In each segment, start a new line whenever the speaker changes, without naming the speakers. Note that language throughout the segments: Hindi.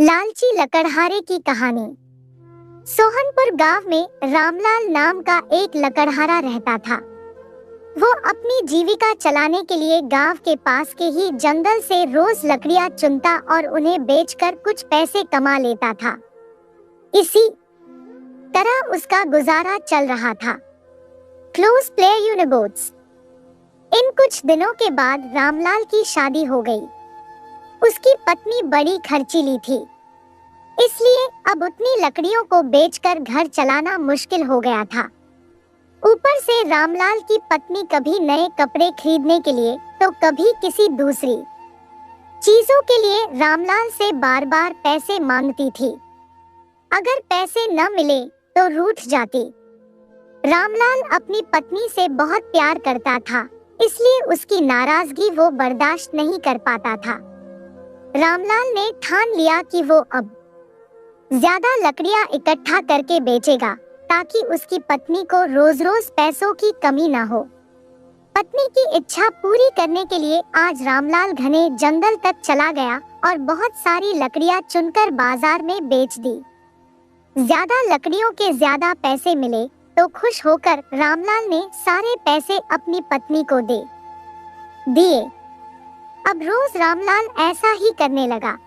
लालची लकड़हारे की कहानी। सोहनपुर गांव में रामलाल नाम का एक लकड़हारा रहता था। वो अपनी जीविका चलाने के लिए गांव के पास के ही जंगल से रोज लकड़ियां चुनता और उन्हें बेचकर कुछ पैसे कमा लेता था। इसी तरह उसका गुजारा चल रहा था। Close play यूनिबोट्स। इन कुछ दिनों के बाद रामलाल की शादी हो गई। उसकी पत्नी बड़ी खर्चीली थी, इसलिए अब उतनी लकड़ियों को बेचकर घर चलाना मुश्किल हो गया था। ऊपर से रामलाल की पत्नी कभी नए कपड़े खरीदने के लिए तो कभी किसी दूसरी चीजों के लिए रामलाल से बार बार पैसे मांगती थी। अगर पैसे न मिले तो रूठ जाती। रामलाल अपनी पत्नी से बहुत प्यार करता था, इसलिए उसकी नाराजगी वो बर्दाश्त नहीं कर पाता था। रामलाल ने ठान लिया कि वो अब ज्यादा लकड़ियां इकट्ठा करके बेचेगा ताकि उसकी पत्नी को रोज रोज पैसों की कमी न हो। पत्नी की इच्छा पूरी करने के लिए आज रामलाल घने जंगल तक चला गया और बहुत सारी लकड़ियां चुनकर बाजार में बेच दी। ज्यादा लकड़ियों के ज्यादा पैसे मिले तो खुश होकर रामलाल ने सारे पैसे अपनी पत्नी को दे दिए। अब रोज रामलाल ऐसा ही करने लगा।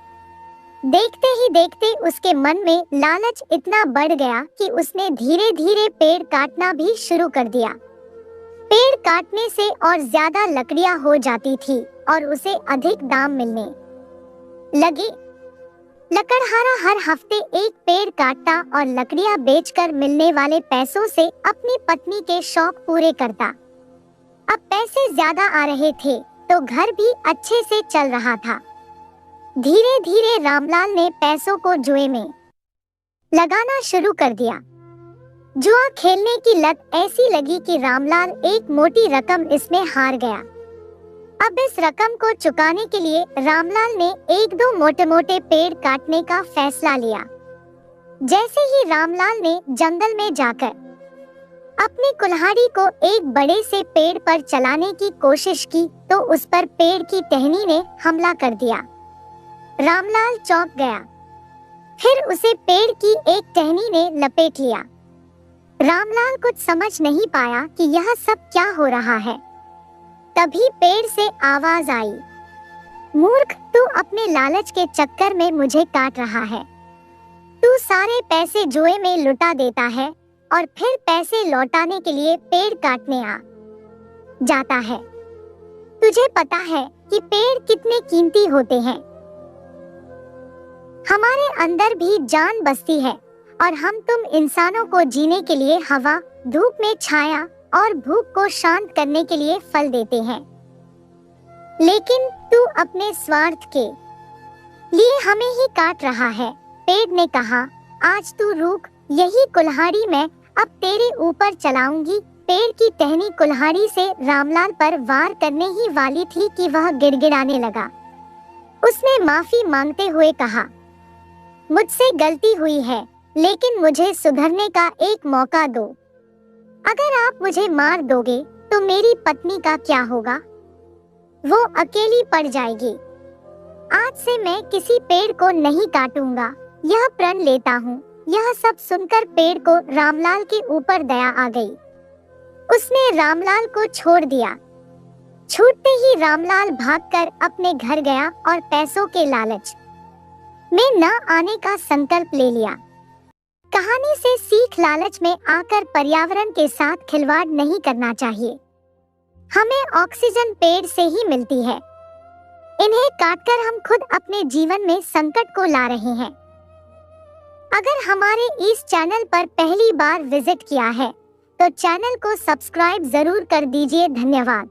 देखते ही देखते उसके मन में लालच इतना बढ़ गया कि उसने धीरे धीरे पेड़ काटना भी शुरू कर दिया। पेड़ काटने से और ज्यादा लकड़ियां हो जाती थी और उसे अधिक दाम मिलने लगे। लकड़हारा हर हफ्ते एक पेड़ काटता और लकड़ियां बेचकर मिलने वाले पैसों से अपनी पत्नी के शौक पूरे करता। अब पैसे ज्यादा आ रहे थे तो घर भी अच्छे से चल रहा था। धीरे धीरे रामलाल ने पैसों को जुए में लगाना शुरू कर दिया। जुआ खेलने की लत ऐसी लगी कि रामलाल एक मोटी रकम इसमें हार गया। अब इस रकम को चुकाने के लिए रामलाल ने एक दो मोटे मोटे पेड़ काटने का फैसला लिया। जैसे ही रामलाल ने जंगल में जाकर अपनी कुल्हाड़ी को एक बड़े से पेड़ पर चलाने की कोशिश की तो उस पर पेड़ की टहनी ने हमला कर दिया। रामलाल चौंक गया। फिर उसे पेड़ की एक टहनी ने लपेट लिया। रामलाल कुछ समझ नहीं पाया कि यह सब क्या हो रहा है। तभी पेड़ से आवाज आई, मूर्ख, तू अपने लालच के चक्कर में मुझे काट रहा है। तू सारे पैसे जुए में लुटा देता है और फिर पैसे लौटाने के लिए पेड़ काटने आ जाता है। तुझे पता है कि पेड़ कितने कीमती होते हैं। हमारे अंदर भी जान बसती है और हम तुम इंसानों को जीने के लिए हवा, धूप में छाया और भूख को शांत करने के लिए फल देते हैं, लेकिन तू अपने स्वार्थ के लिए हमें ही काट रहा है। पेड़ ने कहा, आज तू रुक, यही कुल्हाड़ी मैं अब तेरे ऊपर चलाऊंगी। पेड़ की टहनी कुल्हाड़ी से रामलाल पर वार करने ही वाली थी कि वह गिड़गिड़ाने लगा। उसने माफी मांगते हुए कहा, मुझसे गलती हुई है, लेकिन मुझे सुधरने का एक मौका दो। अगर आप मुझे मार दोगे तो मेरी पत्नी का क्या होगा? वो अकेली पड़ जाएगी। आज से मैं किसी पेड़ को नहीं काटूंगा, यह प्रण लेता हूँ। यह सब सुनकर पेड़ को रामलाल के ऊपर दया आ गई। उसने रामलाल को छोड़ दिया। छूटते ही रामलाल भागकर अपने घर गया और पैसों के लालच में न आने का संकल्प ले लिया। कहानी से सीख, लालच में आकर पर्यावरण के साथ खिलवाड़ नहीं करना चाहिए। हमें ऑक्सीजन पेड़ से ही मिलती है। इन्हें काटकर हम खुद अपने जीवन में संकट को ला रहे हैं। अगर हमारे इस चैनल पर पहली बार विजिट किया है तो चैनल को सब्सक्राइब जरूर कर दीजिए। धन्यवाद।